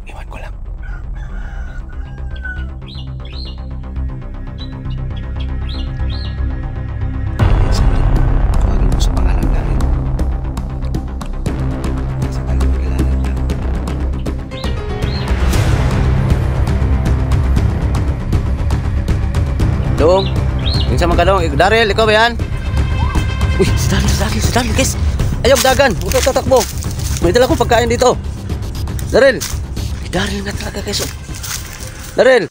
Iwan ko lang. Tawagin mo sa pangalan namin. Sa pagkakilala niya. Dong, minsan man ka dong. Daryl, ikaw ba yan? Uy, si Daryl guys. Ayaw dagan, huwag ka tatakbo. May dala kong pagkain dito. Daryl. Ay, Daryl nga talaga guys. Daryl.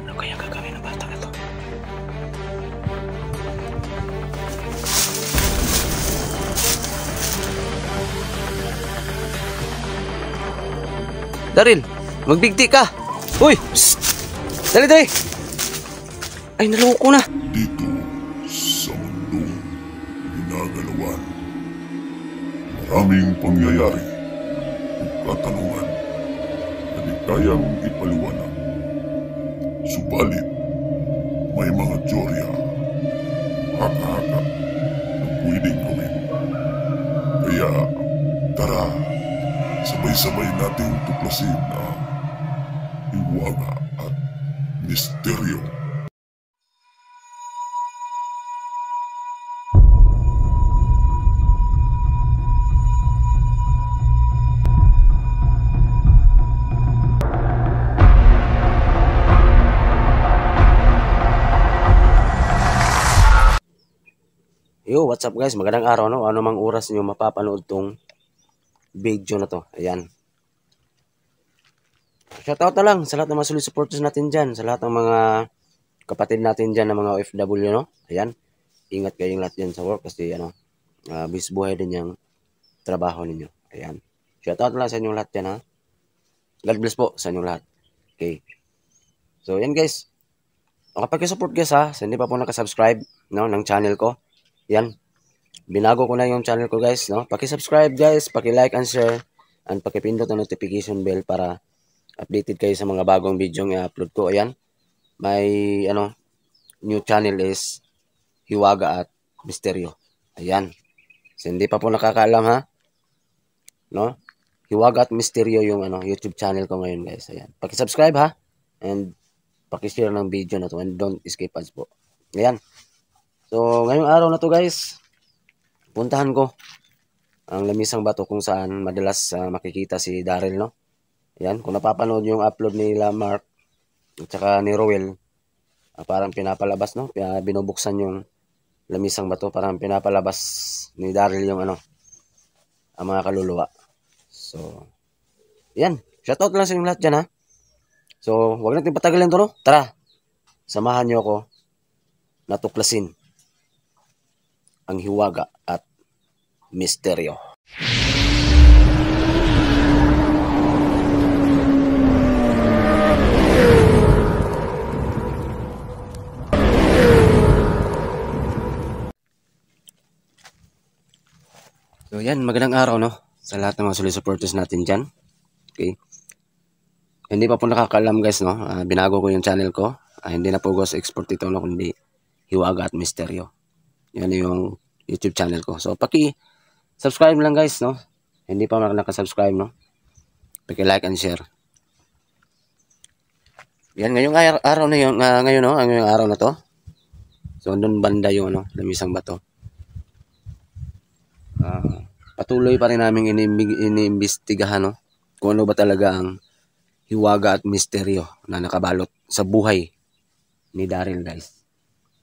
Ano kaya gagawin ng bata na to? Daryl, magbigti ka. Uy, psst. Dali. Ay, naloko na. Dito sa mundong ginagalawan, maraming pangyayari o katanungan na di kayang ipaliwanag. Subalit, may mga teorya, haka-haka na pwedeng gawin. Kaya, tara, sabay-sabay nating tuklasin ang hiwaga at misteryo. Yo, what's up guys? Magandang araw, no? Ano mang oras niyo mapapanood tong video na to. Ayan. Shoutout na lang sa lahat ng mga solid supporters natin dyan. Sa lahat ng mga kapatid natin dyan, ng mga OFW, no? Ayan. Ingat kayong lahat dyan sa work kasi, bis buhay din yung trabaho ninyo. Ayan. Shoutout na lang sa inyong lahat dyan, ha? God bless po sa inyong lahat. Okay. So, yan guys. Makapag-support guys, ha? Sa hindi pa po nakasubscribe, no? Ng channel ko. Yan. Binago ko na yung channel ko guys, no? Paki-subscribe guys, paki-like and share, and paki-pindot ang notification bell para updated kayo sa mga bagong video nga upload ko. Ayan. May new channel is Hiwaga at Misteryo. Ayan. So, hindi pa po nakakaalam ha. No? Hiwaga at Misteryo yung YouTube channel ko ngayon guys. Ayan. Paki-subscribe ha. And paki-share ng video na to and don't escape ads po. Ayan. So, ngayong araw na to guys, puntahan ko ang Lamisang Bato kung saan madalas makikita si Daryl, no? Ayan, kung napapanood yung upload ni Mark at saka ni Roel, parang pinapalabas, no? Binubuksan yung Lamisang Bato, parang pinapalabas ni Daryl yung ang mga kaluluwa. So, ayan, shoutout lang sa inyo lahat dyan ha. So, huwag natin patagalin to, no? Tara, samahan nyo ako natuklasin ang hiwaga at misteryo. So yan, magandang araw no sa lahat ng mga solid supporters natin dyan. Okay. Hindi pa po nakakaalam guys, no? Binago ko yung channel ko. Hindi na po Ghost Export ito, no? Kundi Hiwaga at Misteryo. Yan yung YouTube channel ko. So, paki-subscribe lang guys, no? Hindi pa nakasubscribe, no? Paki-like and share. Yan, ngayong araw na yun, ngayon, no? Ngayong araw na to. So, doon banda yung, Lamisang Bato. Patuloy pa rin namin iniimbestigahan, no? Kung ano ba talaga ang hiwaga at misteryo na nakabalot sa buhay ni Daryl, guys.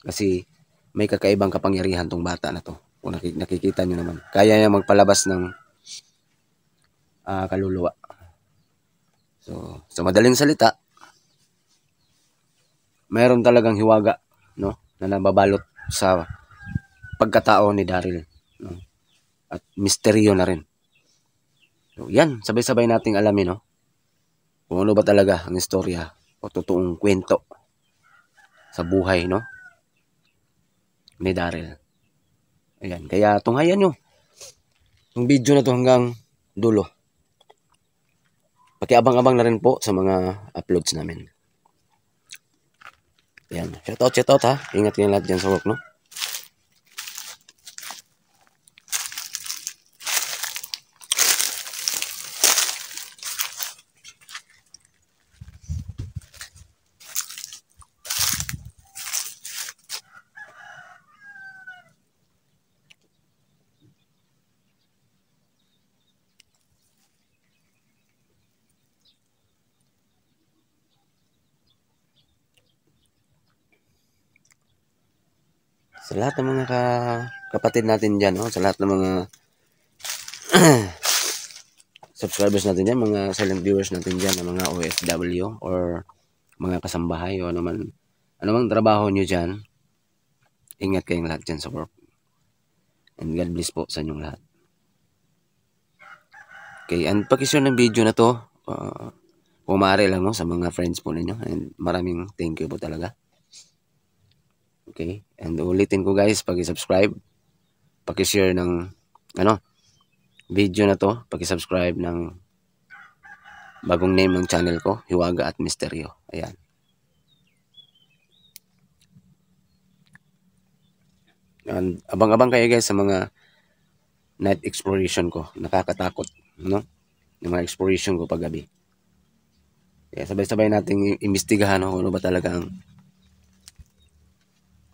Kasi, may kakaibang kapangyarihan tong bata na to. Kung nakikita nyo naman. Kaya niya magpalabas ng kaluluwa. So, sa madaling salita, mayroon talagang hiwaga, no? Na nababalot sa pagkatao ni Daryl. No? At misteryo na rin. So, yan. Sabay-sabay nating alamin, no? Kung ano ba talaga ang istorya o totoong kwento sa buhay, no? Ni Daryl. Ayan. Kaya tunghayan nyo yung video na to hanggang dulo. Pakiabang-abang na rin po sa mga uploads namin. Ayan. Shoutout ha. Ingat kayo lahat dyan sa work, no? Sa lahat ng mga kapatid natin dyan, no? Sa lahat ng mga subscribers natin dyan, mga silent viewers natin dyan, ng mga OFW or mga kasambahay o anumang trabaho nyo dyan, ingat kayong lahat dyan sa work. And God bless po sa inyong lahat. Okay, and pakishare ng video na to, kung maaari lang, no, sa mga friends po ninyo. And maraming thank you po talaga. Okay, and ulitin ko guys, pag-subscribe, paki-share ng video na to, paki-subscribe ng bagong name ng channel ko, Hiwaga at Misteryo. Ayan. And abang-abang kayo guys sa mga night exploration ko. Nakakatakot, no? Yung mga exploration ko paggabi. Kaya sabay-sabay nating imbestigahan, no, kung ano ba talaga ang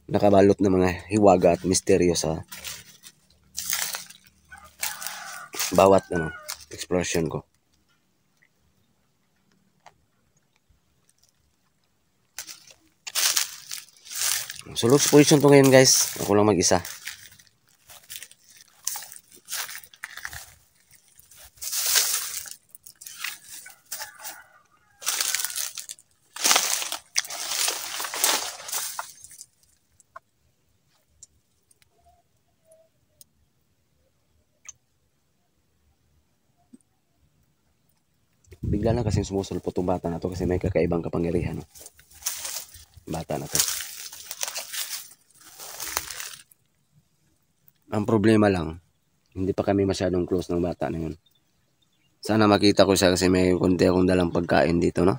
nakabalot ng mga hiwaga at misteryo sa bawat exploration ko. Solo exploration to ngayon guys. Ako lang mag-isa. Bigla na kasing sumusulpot yung bata na to kasi may kakaibang kapangyarihan, no? Bata na to. Ang problema lang, hindi pa kami masyadong close ng bata na yun. Sana makita ko siya kasi may konti akong dalang pagkain dito, no?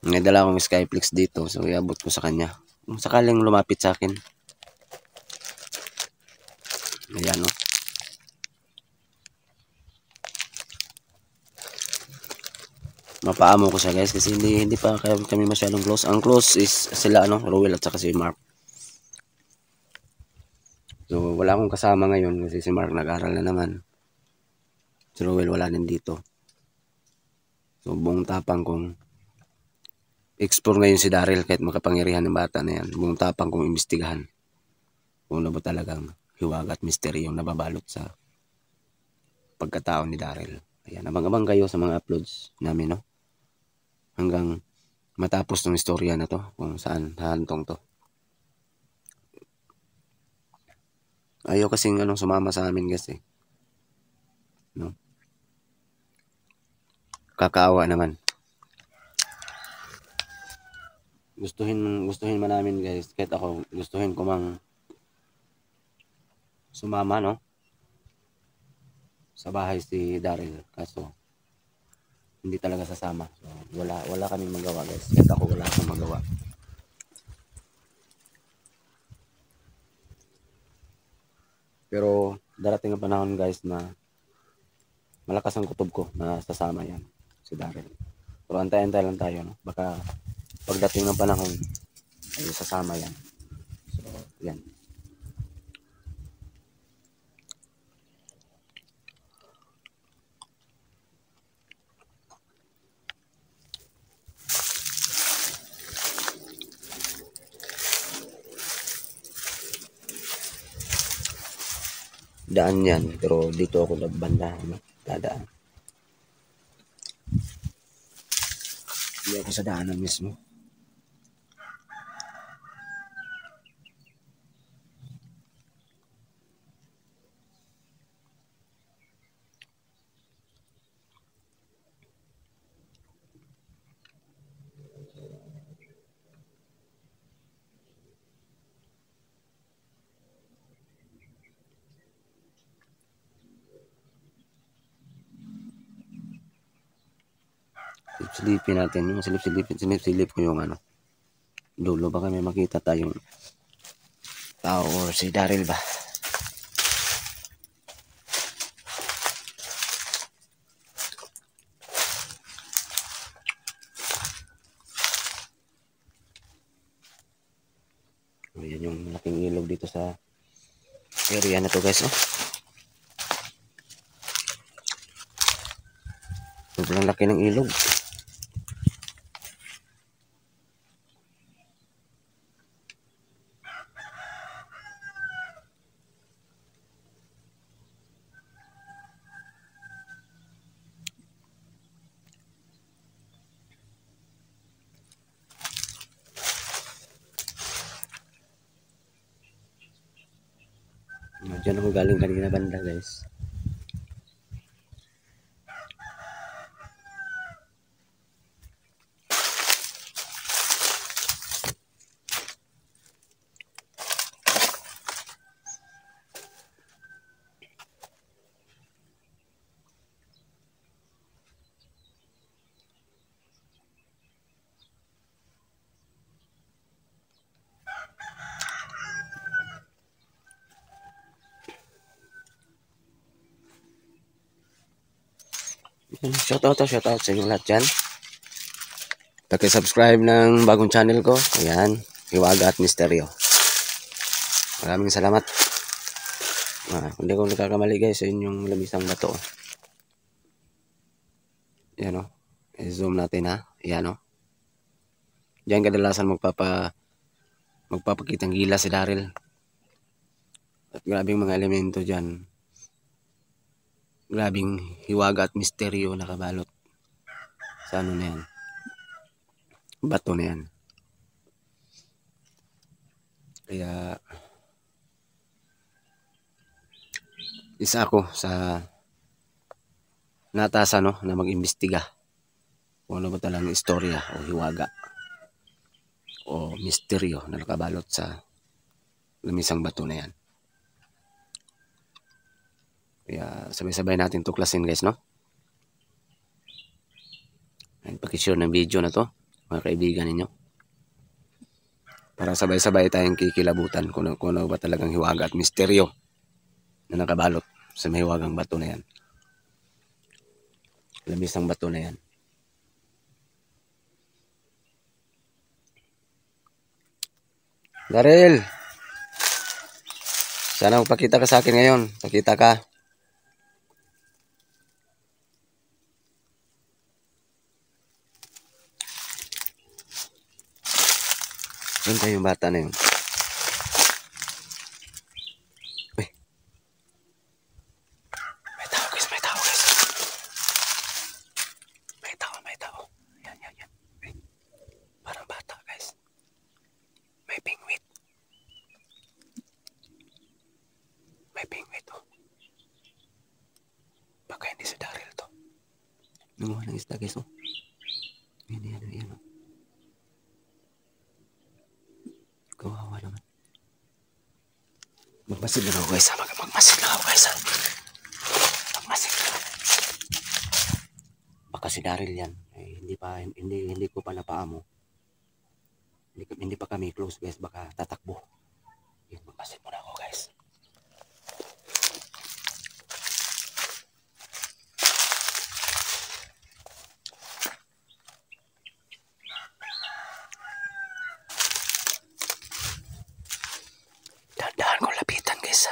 May dala akong Skyflix dito, so iabot ko sa kanya. Kung sakaling lumapit sa akin. Ayan, no? Mapaamo ko siya guys kasi hindi pa kami masyadong close. Ang close is sila, Rowell at saka si Mark. So wala akong kasama ngayon kasi si Mark nag-aral na naman. Si Rowell wala din dito. So buong tapang kong explore ngayon si Daryl kahit makapangyarihan ng bata na yan. Buong tapang kong imbestigahan kung ano ba talagang hiwaga at misteryo yung nababalot sa pagkatao ni Daryl. Ayan, abang-abang kayo sa mga uploads namin, no? Hanggang matapos ng istorya na to, kung saan hahantong to. Ayaw kasing sumama sa amin kasi, no? Kakaawa naman. Gustuhin man namin guys, kahit ako gustuhin ko mang sumama, no? Sa bahay si Daryl, kaso hindi talaga sasama. So, wala kaming magawa guys. Kahit ako wala akong magawa. Pero darating ang panahon guys na malakas ang kutob ko na sasama yan si Daryl. Pero antay-antay lang tayo, no? Baka pagdating ng panahon ay sasama yan. So, yan. Daan yan, pero dito ako nagbanda, dadaan. Hindi ako sa daanan mismo. Silipin natin yung silip ko yung dulo, baka may makita tayong tao or si Daryl ba. Ayan yung malaking ilog dito sa area na to guys, oh. Sobrang laki ng ilog. Diyan ako galing kanina banda guys. Shoutout sa inyo lahat dyan. Paki-subscribe ng bagong channel ko. Ayan, Hiwaga at Misteryo. Maraming salamat. Hindi ko nagkakamali guys sa inyong lamisang bato. Ayan o. I-zoom natin ha. Ayan o. Diyan kadalasan magpapakitang gila si Daryl. At grabing mga elemento dyan. Grabing hiwaga at misteryo nakabalot sa ano na yan. Bato na yan. Kaya isa ako sa natasa no, na mag-imbestiga kung ano ba talagang istorya o hiwaga o misteryo na nakabalot sa lamisang bato na yan. Kaya sabay-sabay natin tuklasin guys no. And paki-share ng video na to mga kaibigan ninyo. Para sabay-sabay tayong kikilabutan kung ano ba talagang hiwaga at misteryo na nakabalot sa may hiwagang bato na yan. Lamisang bato na yan. Daryl! Sana magpakita ka sa akin ngayon. Pakita ka. Yun tayo yung bata na yun. Uy. May tao guys, may tao guys. May tao. Yan. Uy. Parang bata guys. May pingwit. May pingwit oh. Baka hindi si Daryl to. Nanguha ng isda guys oh. Yan oh. Kawawa naman. Magmasid na ako guys ha. Magmasid na ako guys ha. Magmasid na. Baka si Daryl yan. Eh, hindi ko pa napaamo. Hindi pa kami close guys. Baka tatakbo. Magmasid muna ako guys. Dahan ko lapitan guys.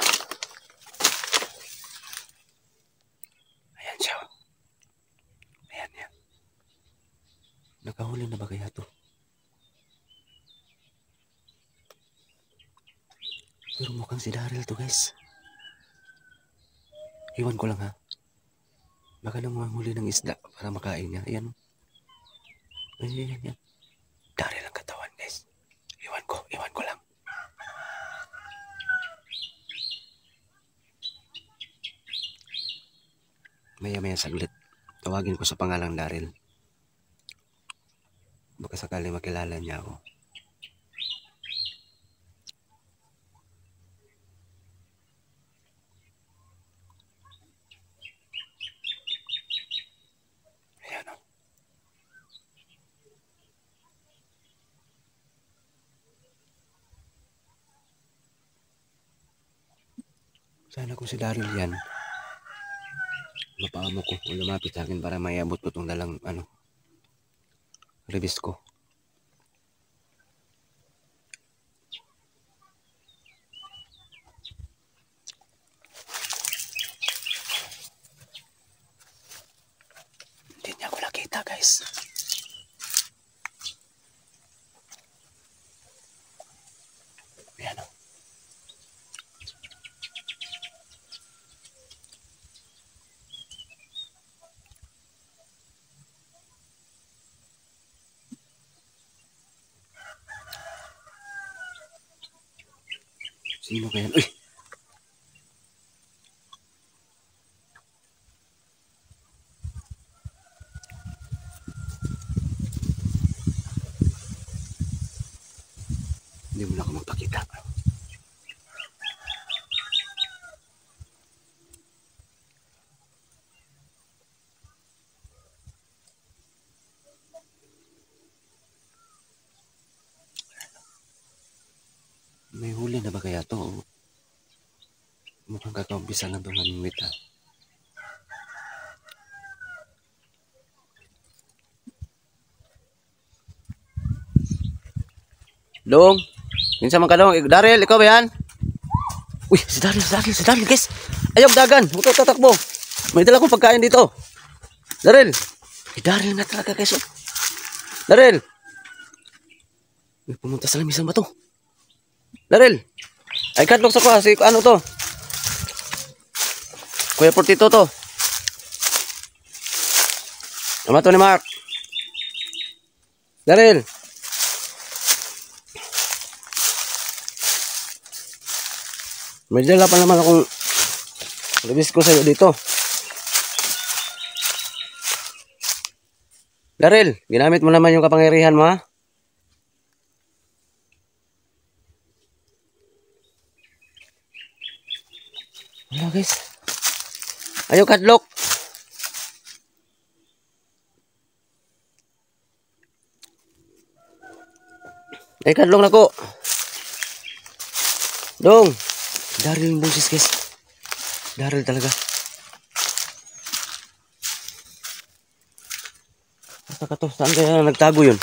Ayan siya. Ayan yan. Nakahuli na ba kaya to? Pero mukhang si Daryl to guys. Iwan ko lang ha. Baka nang manghuli ng isda para makain niya. Ayan. Ayan. Daryl ang katawan guys. Iwan ko lang. Maya saglit. Tawagin ko sa pangalang Daryl. Baka sakali makilala niya ako. Ayan o. Sana kung si Daryl yan, mapaamo ko o lumapit sa akin para maiabot ko itong dalang release ko. Hindi niya ako nakita guys. Ayan o. Sino kaya? Uy! Hindi mo na ako magpakita. May huli na ba kaya to? Mukhang kakaumpisa lang itong mamimit ha. Dong, minsan man ka dong. Daryl, ikaw ba yan? Uy, si Daryl guys. Ayog dagan, huwag ka tatakbo. May dala kong pagkain dito. Daryl. Daryl nga talaga guys. Oh. Daryl. May pumunta sa lamisan ba to? Daryl. Ay, kadlok sa ko ha. Si ano to? Kuya Portito to. Ama to ni Mark. Daryl. May dala pa naman akong release ko sa'yo dito. Daryl, ginamit mo naman yung kapangyarihan mo ha? Wala guys. Ayaw kadlok. Ay kadlok na ko. Dong. Daryl yung boses guys. Daryl talaga. Basta ka to. Saan kaya nagtago yun?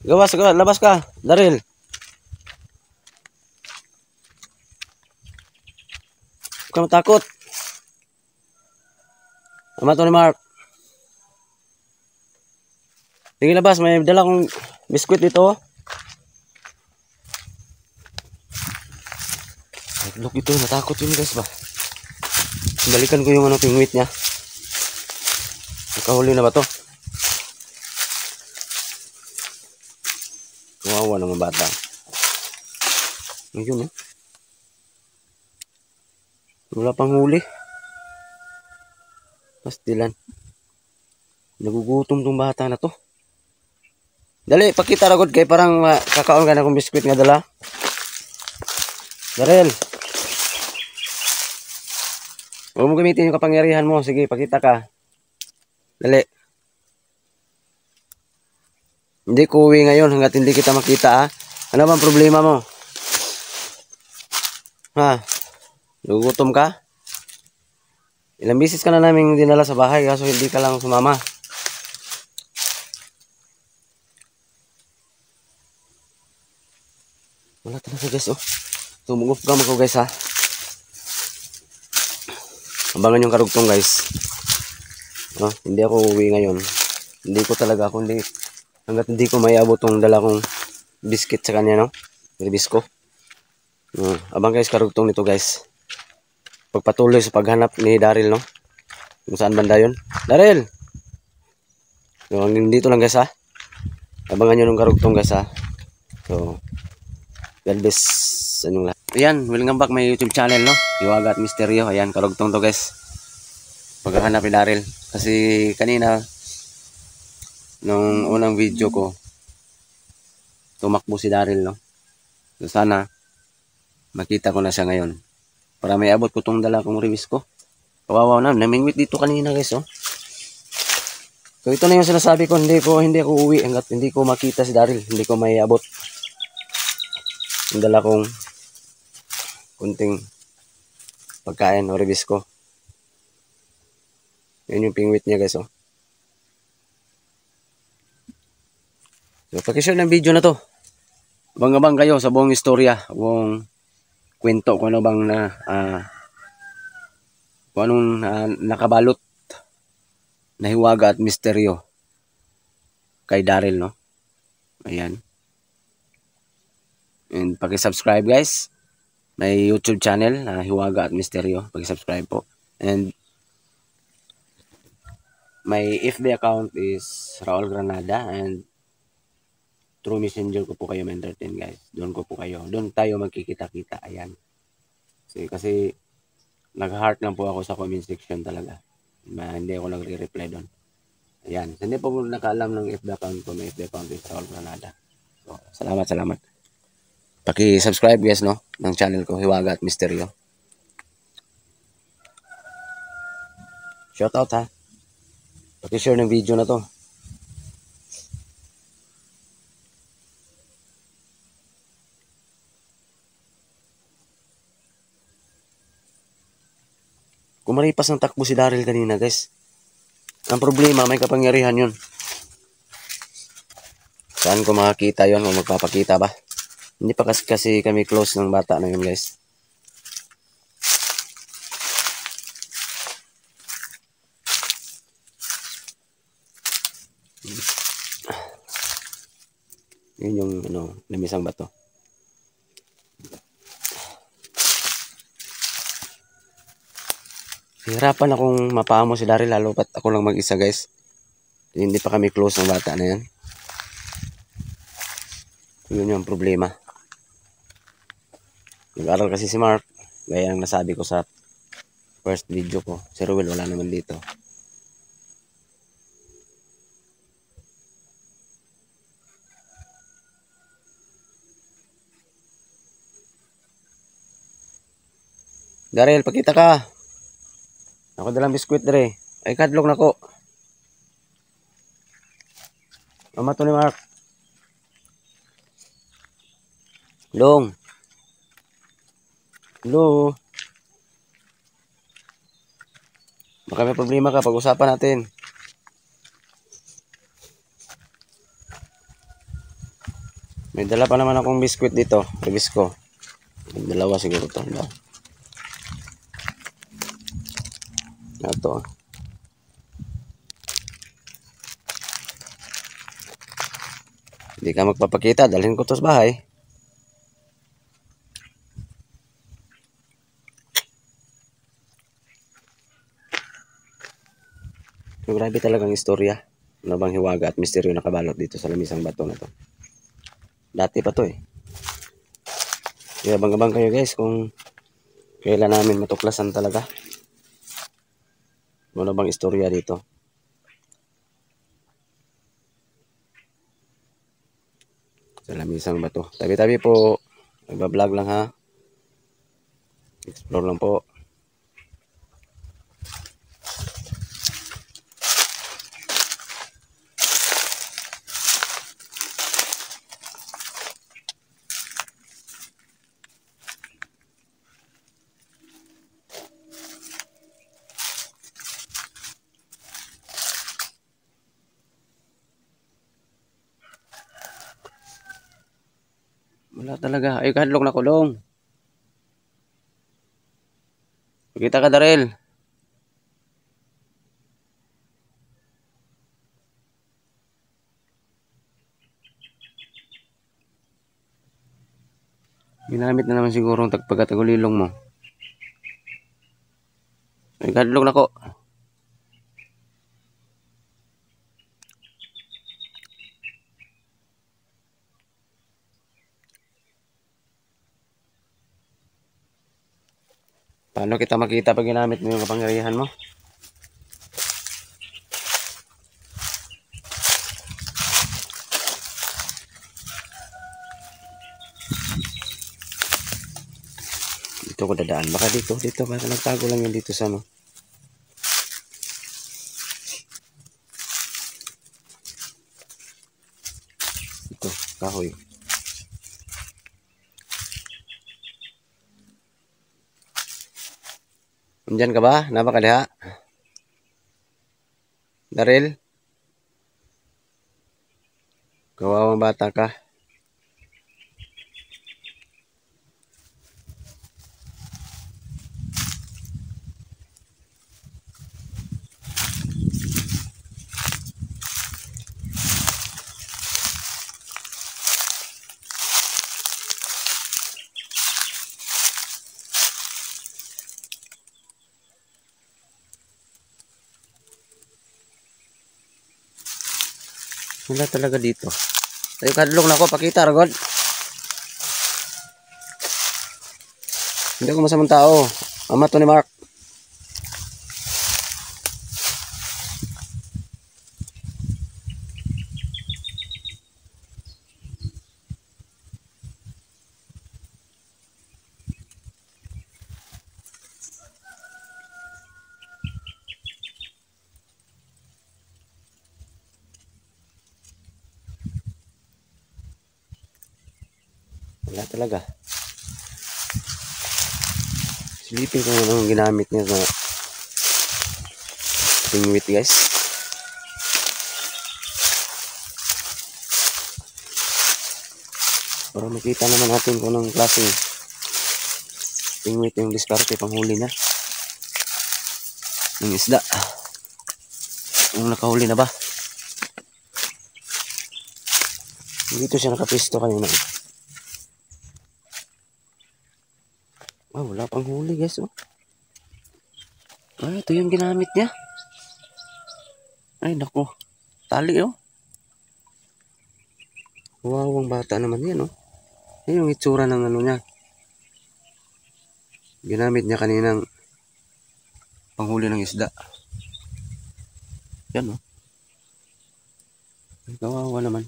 Gawas ka. Labas ka. Daryl. Huwag ka matakot. Ama to ni Mark. Sige labas. May dala kong biskwit dito. Look ito, natakot yun guys ba? Balikan ko yung ano, pingwit niya. Nakahuli na ba to? Kawawa naman bata. Ngayon eh. Wala pang huli. Pastilan. Nagugutom tong bata na to. Dali, pakita ragod kay parang kakaon ka na kong biskwit nga dala. Daryl. Huwag mo gamitin yung kapangyarihan mo. Sige, pakita ka. Dali. Hindi ko uwi ngayon hanggat hindi kita makita ha. Ano bang problema mo? Ha? Nagugutom ka? Ilang bisis ka na namin dinala sa bahay kaso hindi ka lang sumama. Wala talaga guys oh. Tumugop ka mo guys ha. Abangan yung karugtong guys. Oh, hindi ako uwi ngayon. Hindi ko talaga ako hanggat hindi ko maiabot tong dala kong biscuit sa kanya no. Ribis ko. Abang guys karugtong nito guys. Pagpatuloy sa paghanap ni Daryl no. Kung saan banda yun. Daryl. So, dito lang guys ha. Abangan nyo ng karugtong guys ha. So, God bless anyong lahat. Ayan, welcome back my YouTube channel no. Hiwaga at Misteryo. Ayan, karugtong to guys. Paghahanap ni Daryl. Kasi kanina nung unang video ko tumakbo si Daryl no. So sana makita ko na siya ngayon. Para may abot ko tong dala kong release ko. Kawawa na, namingwit dito kanina guys oh. So ito na yung sinasabi ko, hindi ako uwi hanggat hindi ko makita si Daryl, hindi ko may abot. Yung dala kong kunting pagkain o release ko. Yan yung pingwit niya guys oh. So pakishare ng video na to. Abang-abang kayo sa buong istorya, buong kwento kung ano bang kung anong nakabalot na hiwaga at misteryo kay Daryl no. Ayan. And paki-subscribe guys. May YouTube channel na Hiwaga at Misteryo. Paki-subscribe po. And my FB account is Raul Granada and through Messenger ko po kayo ma-entertain guys. Doon ko po kayo. Doon tayo magkikita-kita. Ayan. Kasi nag-heart lang po ako sa comment section talaga. Hindi ako nagre-reply doon. Ayan. So, hindi po nakaalam ng FB account ko. May FB account ko sa Raul Granada. So, salamat. Paki-subscribe guys, no? Ng channel ko, Hiwaga at Misteryo. Shoutout ha. Paki-share ng video na to. Kumaripas ng takbo si Daryl kanina guys. Ang problema, may kapangyarihan yun. Saan ko makakita yun o magpapakita ba? Hindi pa kasi kami close ng bata na yun guys. Yun yung lamisang bato. Hirapan akong mapaamo si Daryl lalo pat ako lang mag-isa guys. Hindi pa kami close ng bata na yan. Yun yung problema. Nag-aral kasi si Mark. Gaya ng nasabi ko sa first video ko. Si Ruel wala naman dito. Daryl, pakita ka. Ako dalang biskwit dere. Ay kadlok na ko. Mama to ni Mark. Long. Hello. Baka may problema ka, pag-usapan natin. May dala pa naman akong biskwit dito. Ribis ko. Dalawa siguro to. Ito. Hindi ka magpapakita. Dalhin ko to sa bahay. Grabe talagang istorya. Ano bang hiwaga at misteryo nakabalot dito sa lamisang bato na to. Dati pa to eh. Kaya abang-abang kayo guys kung kailan namin matuklasan talaga. Ano bang istorya dito. Sa lamisang bato. Tabi-tabi po. Nagbablog lang ha. Explore lang po. Wala talaga. Ay, kahadlok na kulong. Pakita ka, Daryl. Ginamit na naman siguro ang tagpagkatagulilong mo. Ay, kahadlok na ko. Paano kita makita pag ginamit mo yung kapangyarihan mo? Dito ko dadaan. Baka dito. Baka nagtago lang yun dito sa ano. Ito, kahoy. Nandyan ka ba? Napakaliha? Daryl? Kawawang bata ka. Wala talaga dito. Tayo kadlok na ako. Pakita, Ragod. Hindi ako masamang tao. Ama to ni Mark. Wala talaga. Silipin ko yung ginamit niya sa pingwit guys. Para makita naman natin kung anong klaseng pingwit yung diskarte panghuli niya. Yung isda. Yung nakahuli na ba? Dito siya nakapisto kanina. Wala pang huli guys. Ito yung ginamit niya. Ay nako. Tali Wawang bata naman yan Yan yung itsura ng ano niya. Ginamit niya kaninang panghuli ng isda. Yan Ay, kawawa naman.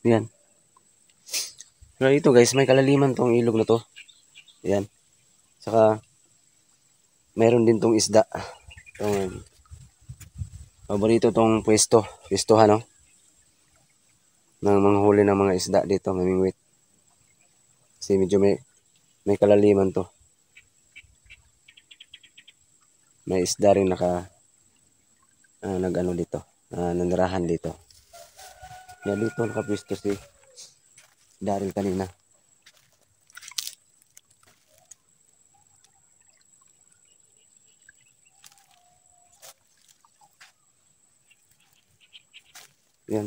Yan. Pero ito guys, may kalaliman tong ilog na to. Yan. Saka mayroon din tong isda. Paborito tong pwestohan ng mga huli ng mga isda dito, mamingwit. Kasi medyo may kalaliman to. May isda rin nag-ano dito, nanirahan dito. Yan dito nakapwesto si Daryl kanina. Yan,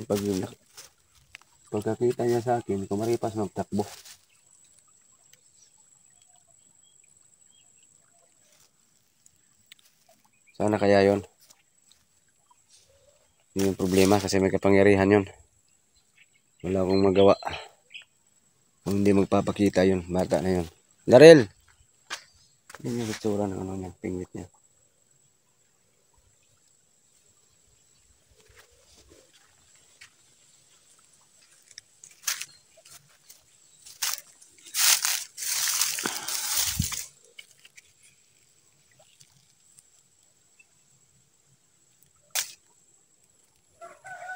pagkakita niya sa akin, kumaripas magtakbo. Sana kaya yon. Yun yung problema kasi may kapangyarihan yun. Wala akong magawa. Kung hindi magpapakita yun, bata na yun. Daryl! Yan yung itsura ng niya, pingwit niya.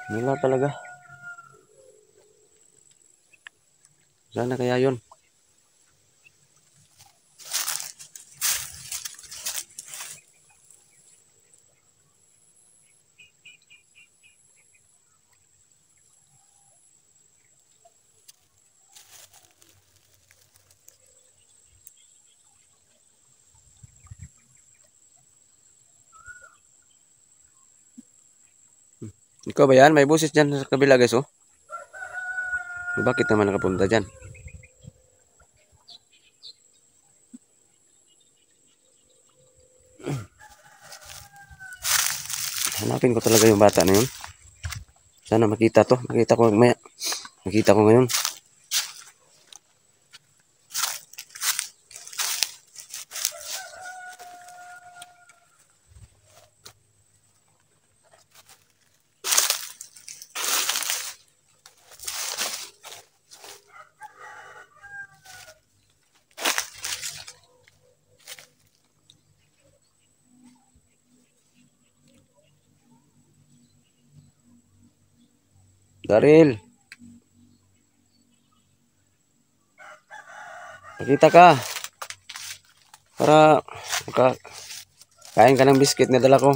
Wala talaga. Sana kaya yun. Ikaw ba yan? May busis dyan sa kabila guys Bakit naman nakapunta dyan? Hanapin ko talaga yung bata na yun. Sana makita to. Makita ko ngayon. Daryl. Nakita ka. Para kain ka ng biscuit na dala ko.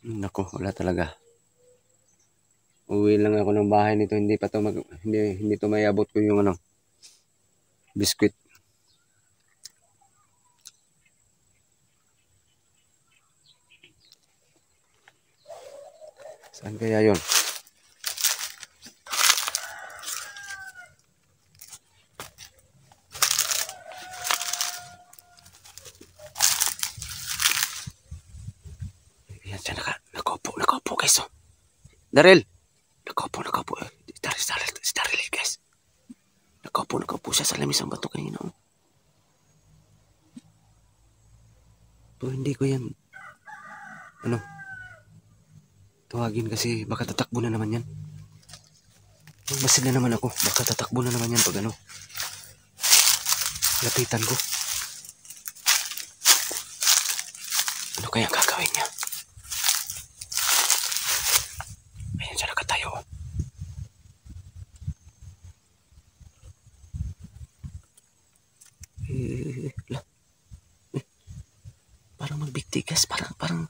Nako, wala talaga. Uwi lang ako ng bahay nito, hindi to mayabot ko yung biscuit. Saan kaya yun? Yan siya nakaupo guys Daryl! Nakaupo. Si Daryl guys. Nakaupo siya sa lamis ang bato kanina Pero hindi ko yan tawagin kasi baka tatakbo na naman yan. Masin na naman ako. Baka tatakbo na naman yan pag lapitan ko. kaya gagawin niya? Ayan siya nakatayo. Parang magbigti guys. Parang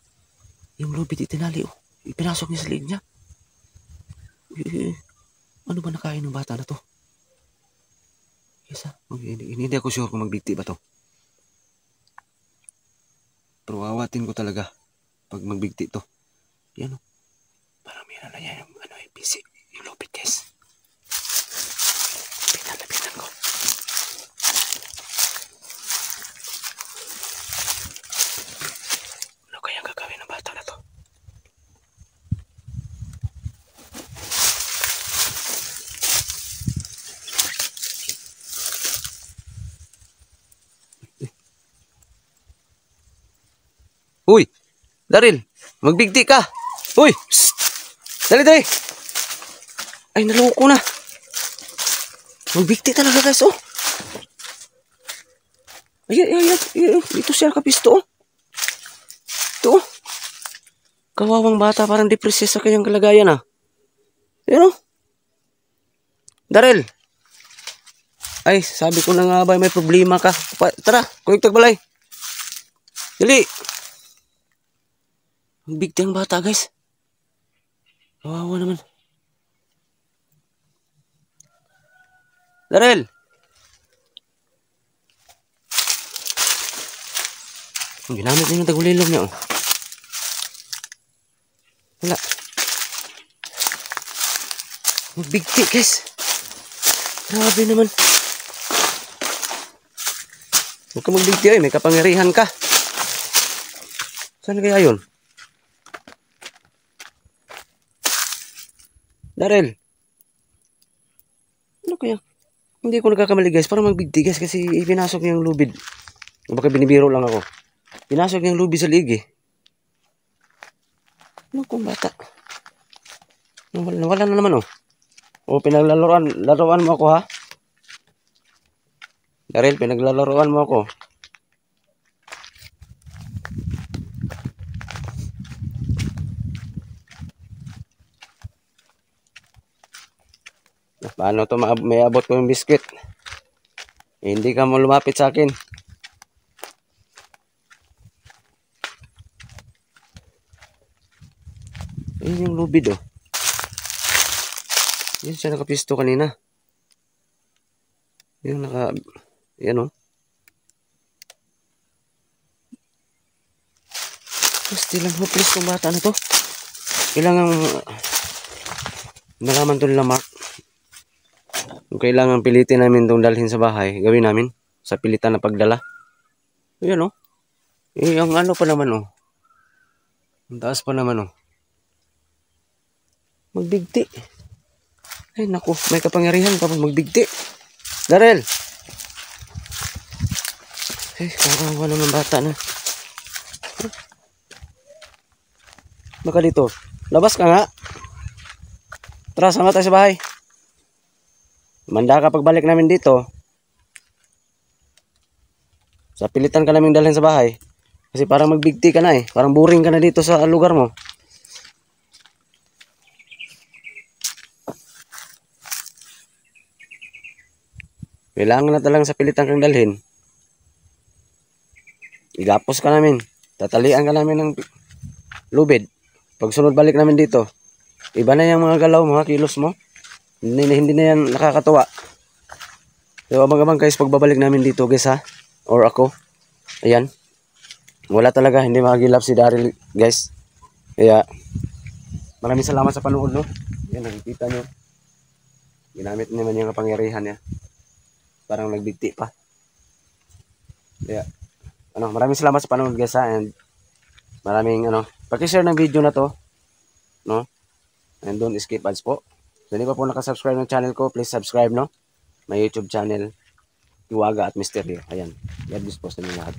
yung lubid itinali oh. Ipinasok niya sa liig niya. Ano ba nakain ng bata na to? Isa, hindi ako sure kung magbigti ba to. Pero awatin ko talaga pag magbigti to. Yan o. Parang meron na yan yung busy. Yung lupit guys. Lapitan ko. Ano kaya gagawin ng bata na to? Uy! Daryl! Magbigti ka! Uy! Psst! Dali! Ay, naloko na! Magbigti talaga guys, oh! Ayan. Ito siya kapisto, oh! Ito, oh! Kawawang bata, parang depressed sa kanyang kalagayan, ah! Ayan, oh! Daryl! Ay, sabi ko na nga ba, may problema ka. Tara, kulik tagbalay! Dali! Magbigti ang bata, guys. Kawawa naman. Daryl! Ginamit niya yung tagulilom niya, oh. Wala. Magbigti, guys. Grabe naman. Huwag ka magbigti, ay. May kapangyarihan ka. Saan kaya yun? Daryl. Ano kaya? Hindi ko nagkakamali guys. Parang magbigti guys kasi pinasok niya yung lubid. Baka binibiro lang ako. Pinasok niya yung lubid sa liig eh. Ano kung bata? Nawala na naman oh. O pinaglalaroan mo ako ha? Daryl, pinaglalaroan mo ako. Paano to may abot ko yung biscuit? Hindi ka mo lumapit sa akin. Ayun yung lubid oh. Yan siya nakapisto kanina. Yan yan oh. Still ang hopeless kong bata na to. Kailangan malaman to nila Mark. Kung kailangan pilitin namin itong dalhin sa bahay, gawin namin sa pilitan na pagdala. Ayan o. Ang ano pa naman o. Ang taas pa naman o. Magbigti. Ay naku, may kapangyarihan tapos magbigti. Daryl! Ay, kawawa naman bata na. Baka dito. Labas ka nga. Tara, sama tayo sa bahay. Manda ka pagbalik namin dito. Sa pilitan ka namin dalhin sa bahay. Kasi parang magbigti ka na eh. Parang boring ka na dito sa lugar mo. Kailangan na talagang sa pilitan kang dalhin. Igapos ka namin. Tatalian ka namin ng lubid. Pag sunod balik namin dito, iba na yung mga galaw, mga kilos mo. Hindi na yan nakakatuwa. So abang-abang guys pagbabalik namin dito guys ha. Or ako. Ayan. Wala talaga, hindi makagilap si Daryl guys. Kaya maraming salamat sa panood no. Yan nakikita nyo. Ginamit naman yung kapangyarihan niya. Parang nagbigti pa. Kaya maraming salamat sa panood guys ha. And maraming paki-share ng video na to. No? And don't skip ads po. Kung hindi pa po nakasubscribe ng channel ko, please subscribe, no? My YouTube channel, Iwaga at Misteryo. Ayan. God bless po sa inyo lahat.